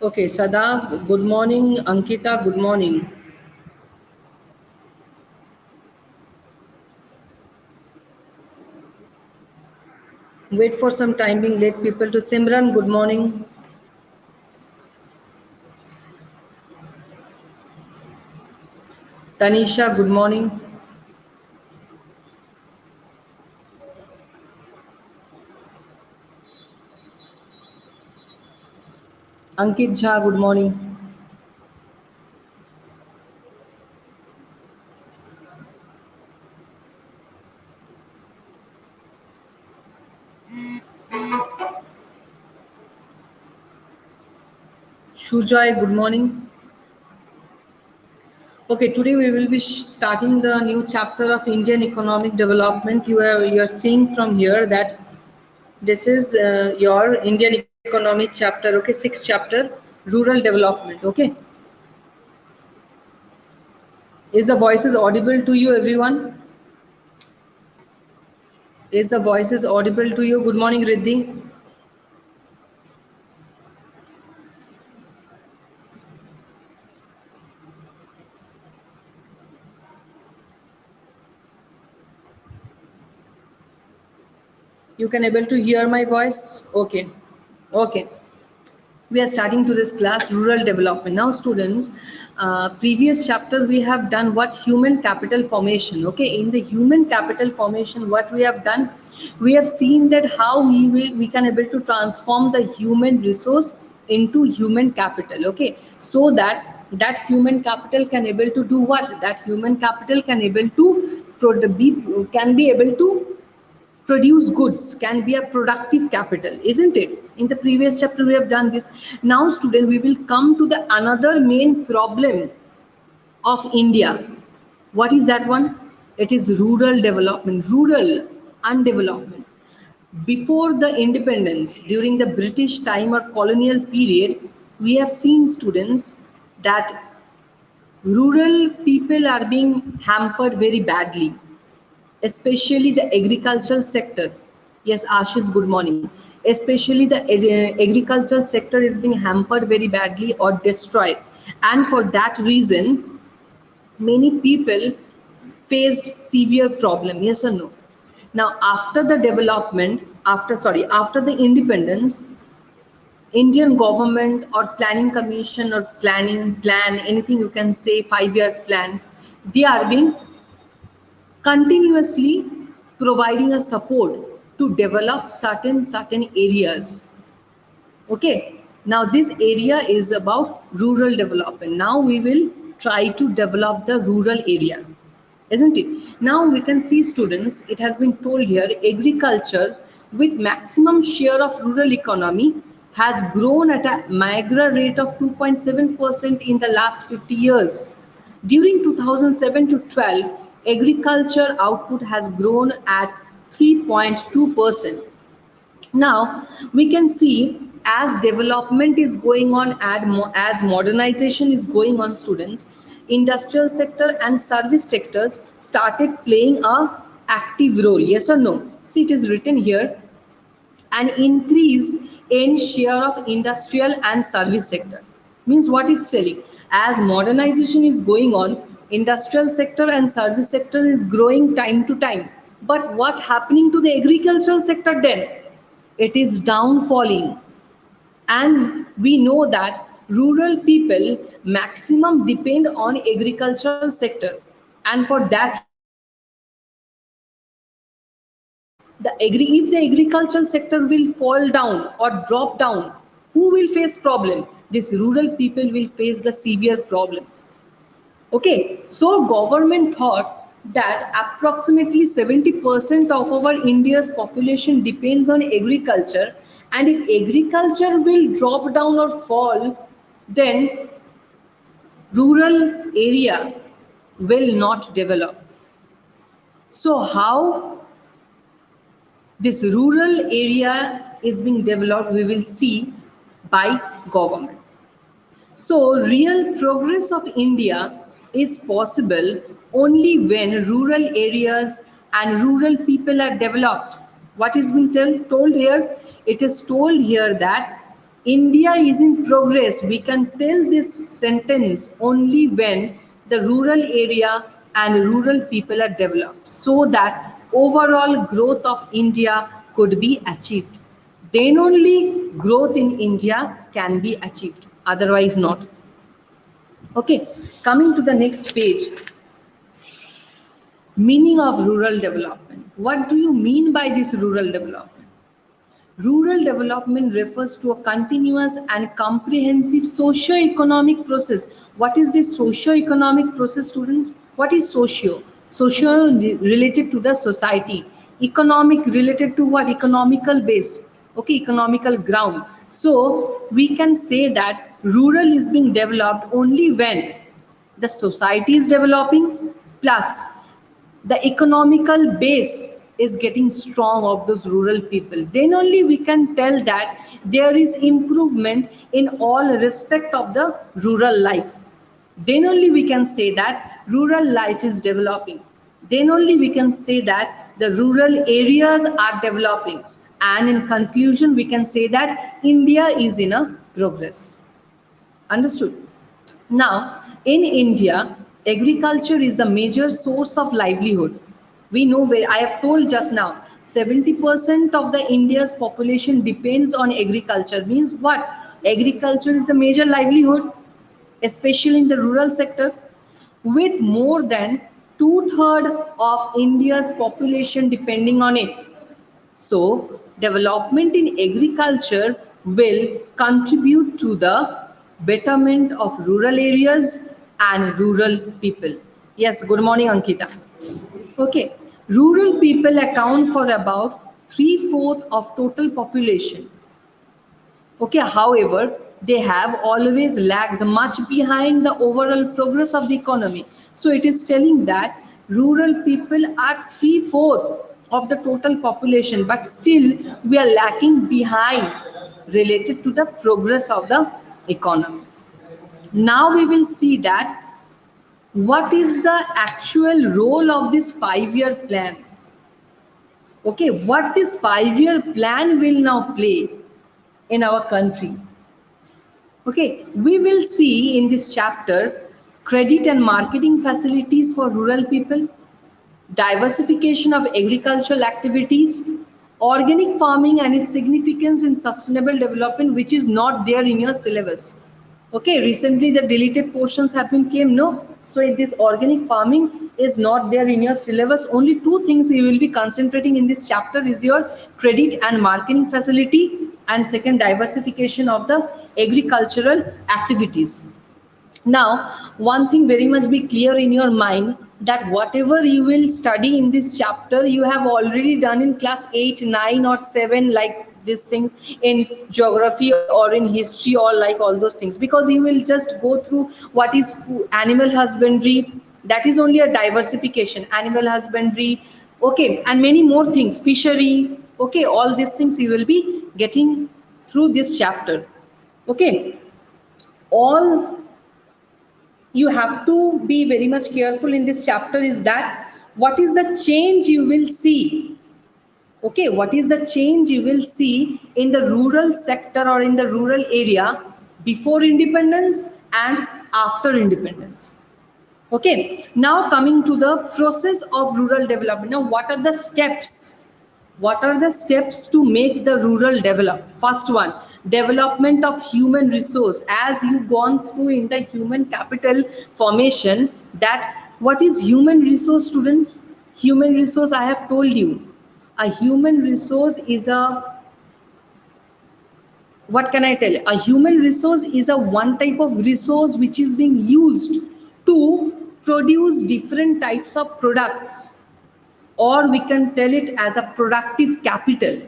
Okay, Sadaf, good morning. Ankita, good morning. Wait for some time being let people to Simran, good morning. Tanisha, good morning. Ankit Jha, good morning. Shujoy, good morning. Okay, today we will be starting the new chapter of Indian economic development. You are seeing from here that this is your Indian economic chapter. Okay, sixth chapter, rural development. Okay, is the voices audible to you, everyone? Is the voices audible to you? Good morning, Riddhi. You can able to hear my voice? Okay. Okay. We are starting to this class, rural development. Now, students, previous chapter we have done what human capital formation. Okay, in the human capital formation, what we have done, we have seen that how we can able to transform the human resource into human capital. Okay, so that human capital can able to do what? That human capital can able to can be able to produce goods, can be a productive capital, isn't it? In the previous chapter we have done this. Now student, we will come to the another main problem of India. What is that one? It is rural development, rural undevelopment. Before the independence, during the British time or colonial period, we have seen, students, that rural people are being hampered very badly, especially the agricultural sector. Yes, Ashish, good morning. Especially the agricultural sector is being hampered very badly or destroyed. And for that reason, many people faced severe problem. Yes or no? Now, after the development, after the independence, Indian government or planning commission or plan, anything you can say, 5-year plan, they are being continuously providing a support to develop certain areas. Okay, now this area is about rural development. Now we will try to develop the rural area, isn't it? Now we can see, students, it has been told here, agriculture with maximum share of rural economy has grown at a magra rate of 2.7% in the last 50 years. During 2007 to 12, agriculture output has grown at 3.2%. Now we can see, as development is going on, as modernization is going on, students, industrial sector and service sectors started playing a active role. Yes or no? See, it is written here, an increase in share of industrial and service sector. Means what it's telling, as modernization is going on, industrial sector and service sector is growing time to time. But what happening to the agricultural sector then? It is downfalling. And we know that rural people maximum depend on agricultural sector, and for that reason, if the agricultural sector will fall down or drop down, who will face problem? This rural people will face the severe problem. Okay, so government thought that approximately 70% of our India's population depends on agriculture, and if agriculture will drop down or fall, then rural area will not develop. So how this rural area is being developed, we will see by government. So, real progress of India is possible only when rural areas and rural people are developed. What is being told here? It is told here that India is in progress. We can tell this sentence only when the rural area and rural people are developed so that overall growth of India could be achieved. Then only growth in India can be achieved, otherwise not. Okay, coming to the next page, meaning of rural development. What do you mean by this rural development? Rural development refers to a continuous and comprehensive socio-economic process. What is this socio-economic process, students? What is socio? Socio related to the society. Economic related to what? Economical base. Okay, economical ground. So we can say that rural is being developed only when the society is developing, plus the economical base is getting strong of those rural people. Then only we can tell that there is improvement in all respect of the rural life. Then only we can say that rural life is developing. Then only we can say that the rural areas are developing. And in conclusion, we can say that India is in a progress. Understood? Now, in India, agriculture is the major source of livelihood. We know where I have told just now, 70% of the India's population depends on agriculture. Means what? Agriculture is a major livelihood, especially in the rural sector, with more than two-thirds of India's population depending on it. So, development in agriculture will contribute to the betterment of rural areas and rural people. Yes, good morning, Ankita. Okay, rural people account for about three-fourths of total population. Okay, however, they have always lagged much behind the overall progress of the economy. So it is telling that rural people are three-fourths of the total population, but still we are lacking behind related to the progress of the economy. Now we will see that what is the actual role of this 5-year plan. Okay, what this 5-year plan will now play in our country. Okay, we will see in this chapter credit and marketing facilities for rural people, diversification of agricultural activities, organic farming and its significance in sustainable development, which is not there in your syllabus. Okay, recently the deleted portions have been came, no? So in this organic farming is not there in your syllabus. Only two things you will be concentrating in this chapter is your credit and marketing facility, and second, diversification of the agricultural activities. Now, one thing very much be clear in your mind, that whatever you will study in this chapter, you have already done in class 8, 9 or 7, like these things in geography or in history or like all those things, because you will just go through what is animal husbandry, that is only a diversification, animal husbandry, okay, and many more things, fishery, okay, all these things you will be getting through this chapter. Okay, all you have to be very much careful in this chapter is that what is the change you will see. Okay, what is the change you will see in the rural sector or in the rural area before independence and after independence. Okay, now coming to the process of rural development. Now, what are the steps? What are the steps to make the rural develop? First one, development of human resource. As you've gone through in the human capital formation, that what is human resource, students? Human resource, I have told you. A human resource is a, what can I tell you? A human resource is a one type of resource which is being used to produce different types of products, or we can tell it as a productive capital,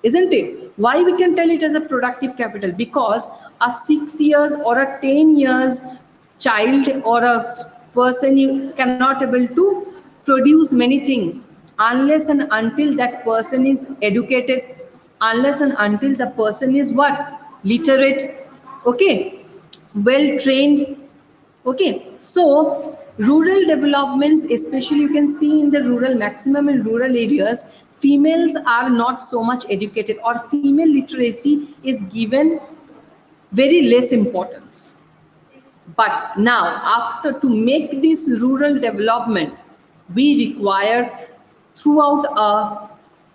isn't it? Why we can tell it as a productive capital? Because a 6 years or a 10 years child or a person you cannot able to produce many things unless and until that person is educated, unless and until the person is what? Literate, okay, well trained. Okay, so rural developments, especially you can see in the rural, maximum in rural areas, females are not so much educated, or female literacy is given very less importance. But now, after to make this rural development, we require throughout a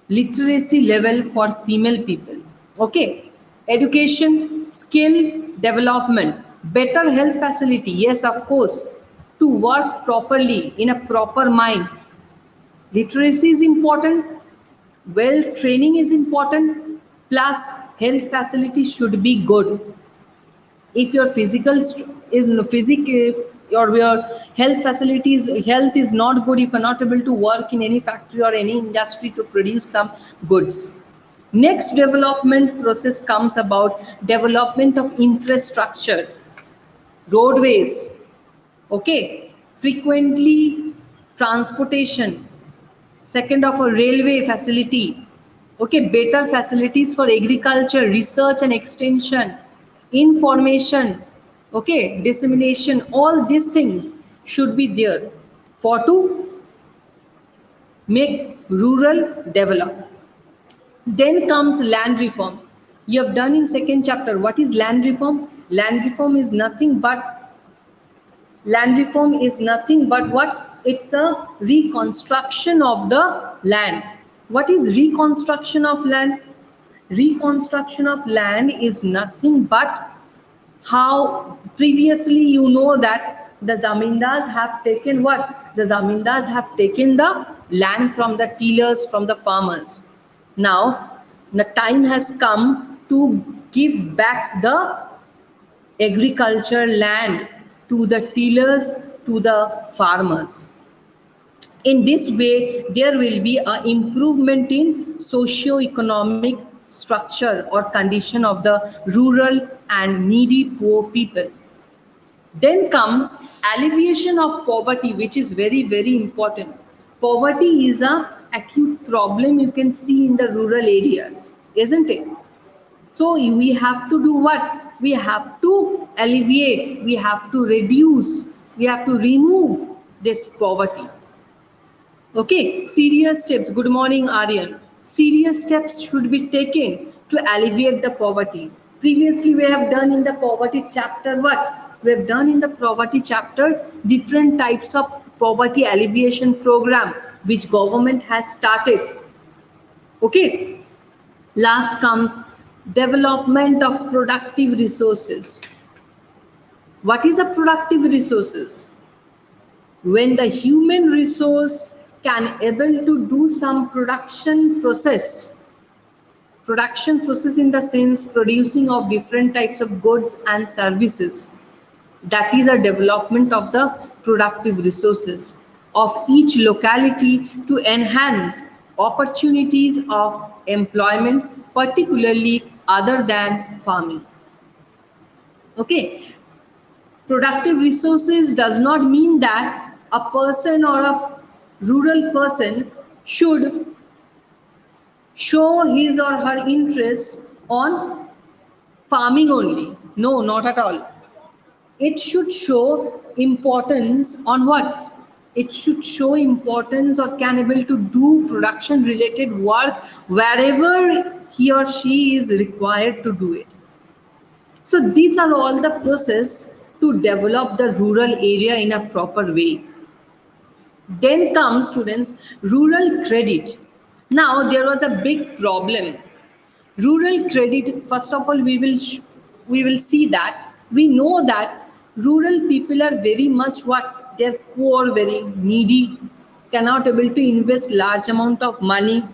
literacy level for female people. Okay, education, skill development, better health facility. Yes, of course, to work properly in a proper mind. Literacy is important. Well, training is important. Plus, health facility should be good. If your is your health facilities health is not good, you cannot able to work in any factory or any industry to produce some goods. Next development process comes about development of infrastructure, roadways, okay, frequently transportation. Second, of a railway facility, okay, better facilities for agriculture, research and extension, information, okay, dissemination. All these things should be there for to make rural develop. Then comes land reform. You have done in second chapter. What is land reform? Land reform is nothing but what? It's a reconstruction of the land. What is reconstruction of land? Reconstruction of land is nothing but how previously you know that the zamindars have taken what? The zamindars have taken the land from the tillers, from the farmers. Now the time has come to give back the agriculture land to the tillers, to the farmers. In this way, there will be an improvement in socio-economic structure or condition of the rural and needy poor people. Then comes alleviation of poverty, which is very, very important. Poverty is an acute problem you can see in the rural areas, isn't it? So we have to do what? We have to alleviate, we have to reduce, we have to remove this poverty. Okay, serious steps. Good morning, Aryan. Serious steps should be taken to alleviate the poverty. Previously, we have done in the poverty chapter what? We have done in the poverty chapter different types of poverty alleviation program which government has started. Okay, last comes development of productive resources. What is a productive resources? When the human resource can able to do some production process in the sense producing of different types of goods and services, that is a development of the productive resources of each locality to enhance opportunities of employment, particularly other than farming. Okay, productive resources does not mean that a person or a rural person should show his or her interest on farming only. No, not at all. It should show importance on what? It should show importance or can able to do production related work wherever he or she is required to do it. So these are all the process to develop the rural area in a proper way. Then comes, students, rural credit. Now there was a big problem. Rural credit, first of all, we will see that we know that rural people are very much what? They're poor, very needy, cannot able to invest large amount of money.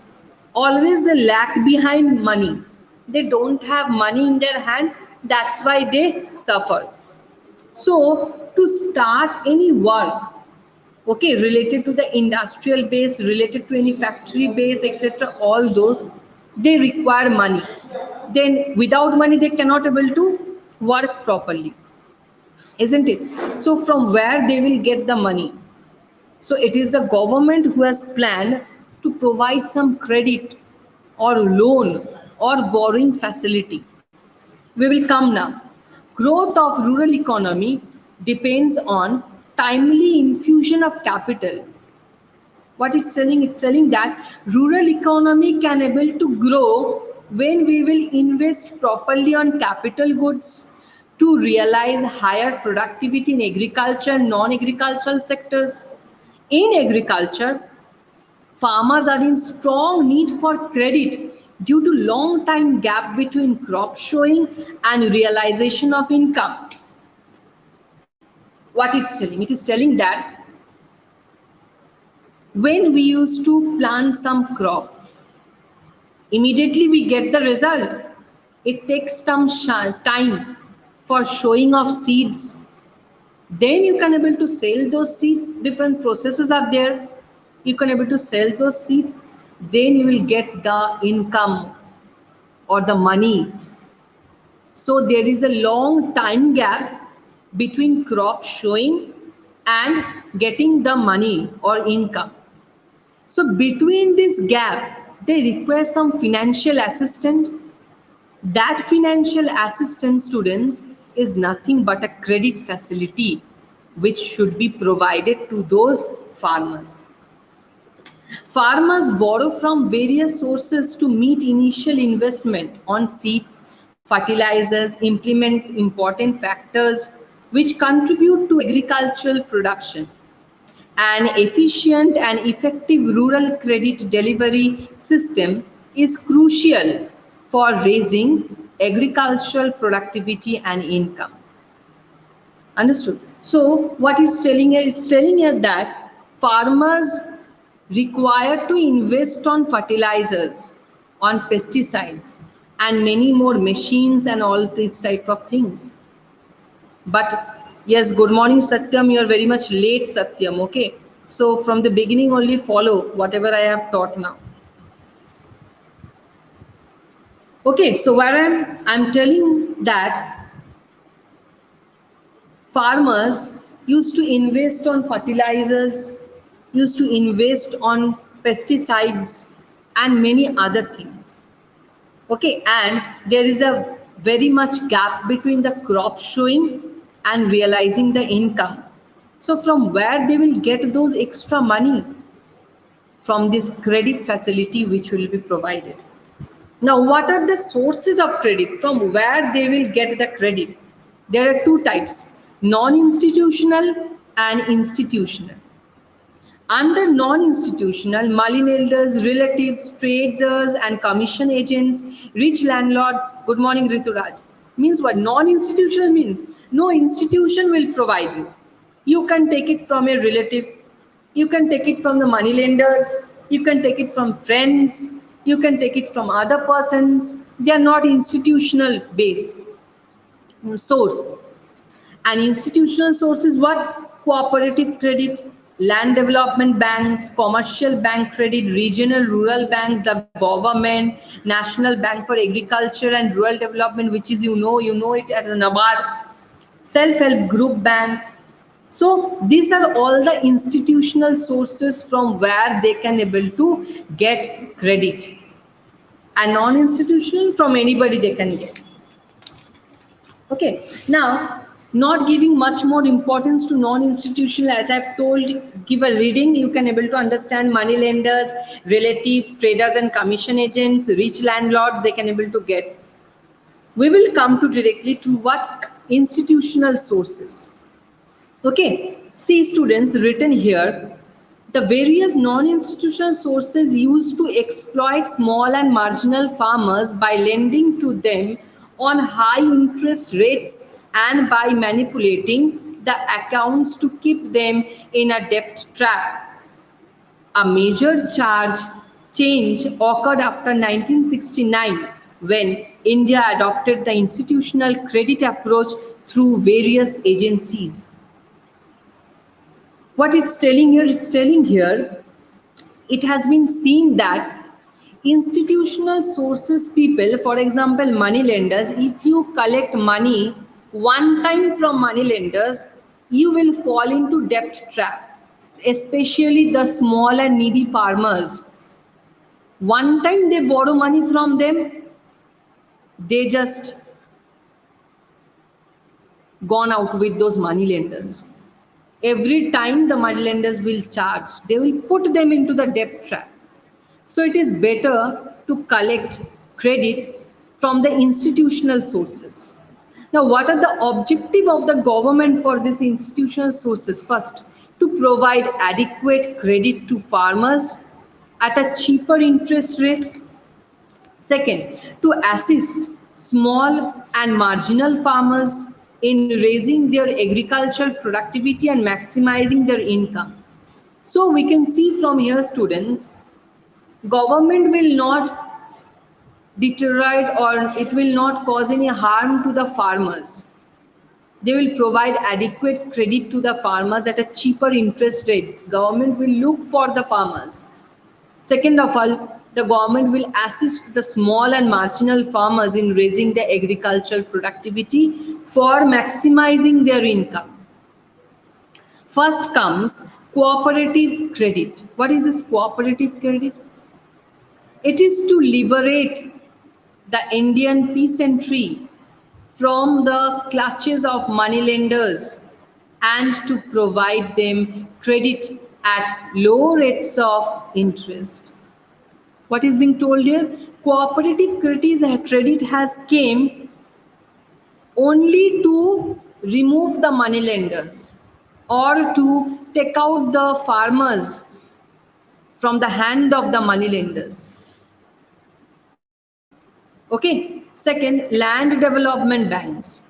Always they lag behind money. They don't have money in their hand. That's why they suffer. So to start any work, okay, related to the industrial base, related to any factory base, etc., all those, they require money. Then without money they cannot able to work properly, isn't it? So from where they will get the money? So it is the government who has planned to provide some credit or loan or borrowing facility. We will come now. Growth of rural economy depends on timely infusion of capital. What it's telling? It's telling that rural economy can able to grow when we will invest properly on capital goods, to realize higher productivity in agriculture and non-agricultural sectors. In agriculture, farmers are in strong need for credit due to long time gap between crop showing and realization of income. What it's telling? It is telling that when we used to plant some crop, immediately we get the result. It takes some time for showing of seeds. Then you can able to sell those seeds. Different processes are there. You can able to sell those seeds. Then you will get the income or the money. So there is a long time gap between crop showing and getting the money or income. So between this gap, they require some financial assistance. That financial assistance, students, is nothing but a credit facility which should be provided to those farmers. Farmers borrow from various sources to meet initial investment on seeds, fertilizers, implement important factors which contribute to agricultural production. An efficient and effective rural credit delivery system is crucial for raising agricultural productivity and income. Understood? So what is telling you? It's telling you that farmers require to invest on fertilizers, on pesticides, and many more machines and all these type of things. But yes, good morning Satyam, you are very much late Satyam, okay? So from the beginning only follow whatever I have taught now. Okay, so where I'm telling that farmers used to invest on fertilizers, used to invest on pesticides and many other things. Okay, and there is a very much gap between the crop showing and realizing the income. So from where they will get those extra money? From this credit facility which will be provided. Now, what are the sources of credit? From where they will get the credit? There are two types, non-institutional and institutional. Under non-institutional, money lenders, relatives, traders and commission agents, rich landlords, good morning Rituraj, means what? Non-institutional means no institution will provide you. You can take it from a relative, you can take it from the money lenders, you can take it from friends, you can take it from other persons. They are not institutional base source. An institutional source is what? Cooperative credit, land development banks, commercial bank credit, regional rural banks, the government, National Bank for Agriculture and Rural Development, which is you know it as a NABARD, self-help group bank. So these are all the institutional sources from where they can able to get credit. And non-institutional, from anybody they can get. Okay, now not giving much more importance to non-institutional, as I've told, give a reading, you can able to understand money lenders, relative, traders and commission agents, rich landlords, they can able to get. We will come to directly to what? Institutional sources. Okay, see students, written here, the various non-institutional sources used to exploit small and marginal farmers by lending to them on high interest rates and by manipulating the accounts to keep them in a debt trap. A major change occurred after 1969 when India adopted the institutional credit approach through various agencies. What it's telling here, it has been seen that institutional sources people, for example, money lenders, if you collect money one time from money lenders, you will fall into debt trap, especially the small and needy farmers. One time they borrow money from them, they just gone out with those money lenders. Every time the money lenders will charge, they will put them into the debt trap. So it is better to collect credit from the institutional sources. Now, what are the objective of the government for these institutional sources? First, to provide adequate credit to farmers at a cheaper interest rates. Second, to assist small and marginal farmers in raising their agricultural productivity and maximizing their income. So we can see from here, students, government will not deteriorate or it will not cause any harm to the farmers. They will provide adequate credit to the farmers at a cheaper interest rate. Government will look for the farmers. Second of all, the government will assist the small and marginal farmers in raising their agricultural productivity for maximizing their income. First comes cooperative credit. What is this cooperative credit? It is to liberate the Indian peasantry from the clutches of moneylenders and to provide them credit at low rates of interest. What is being told here? Cooperative credit has came only to remove the moneylenders or to take out the farmers from the hand of the moneylenders. Okay. Second, land development banks.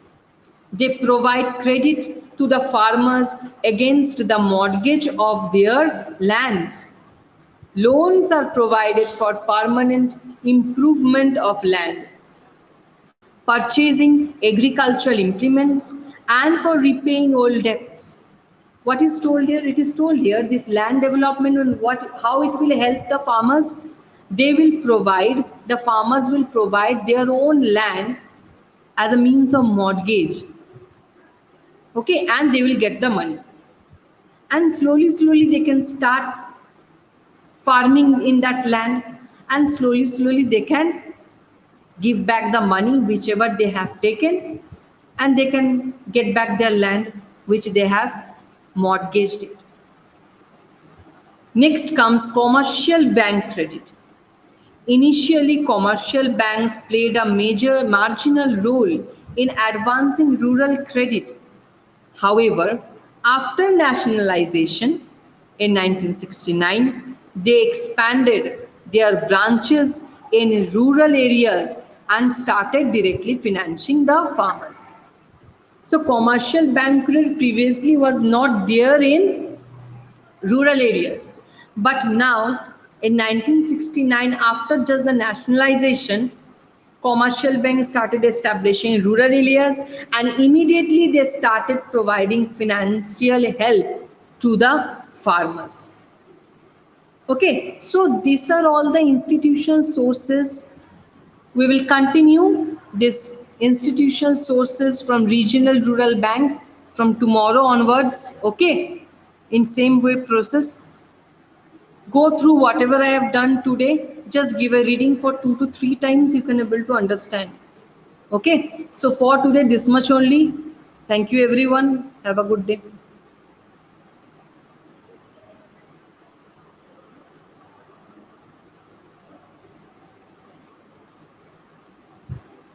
They provide credit to the farmers against the mortgage of their lands. Loans are provided for permanent improvement of land, purchasing agricultural implements, and for repaying old debts. What is told here? It is told here this land development and how it will help the farmers. The farmers will provide their own land as a means of mortgage. Okay, and they will get the money. And slowly they can start farming in that land, and slowly they can give back the money whichever they have taken, and they can get back their land which they have mortgaged it. Next comes commercial bank credit. Initially, commercial banks played a major marginal role in advancing rural credit. However, after nationalization in 1969, they expanded their branches in rural areas and started directly financing the farmers. So commercial bank credit previously was not there in rural areas. But now in 1969, after just the nationalization, commercial banks started establishing rural areas and immediately they started providing financial help to the farmers. Okay, so these are all the institutional sources. We will continue this institutional sources from regional rural bank from tomorrow onwards. Okay, in same way process. Go through whatever I have done today. Just give a reading for 2 to 3 times. You can able to understand. Okay. So for today, this much only. Thank you everyone. Have a good day.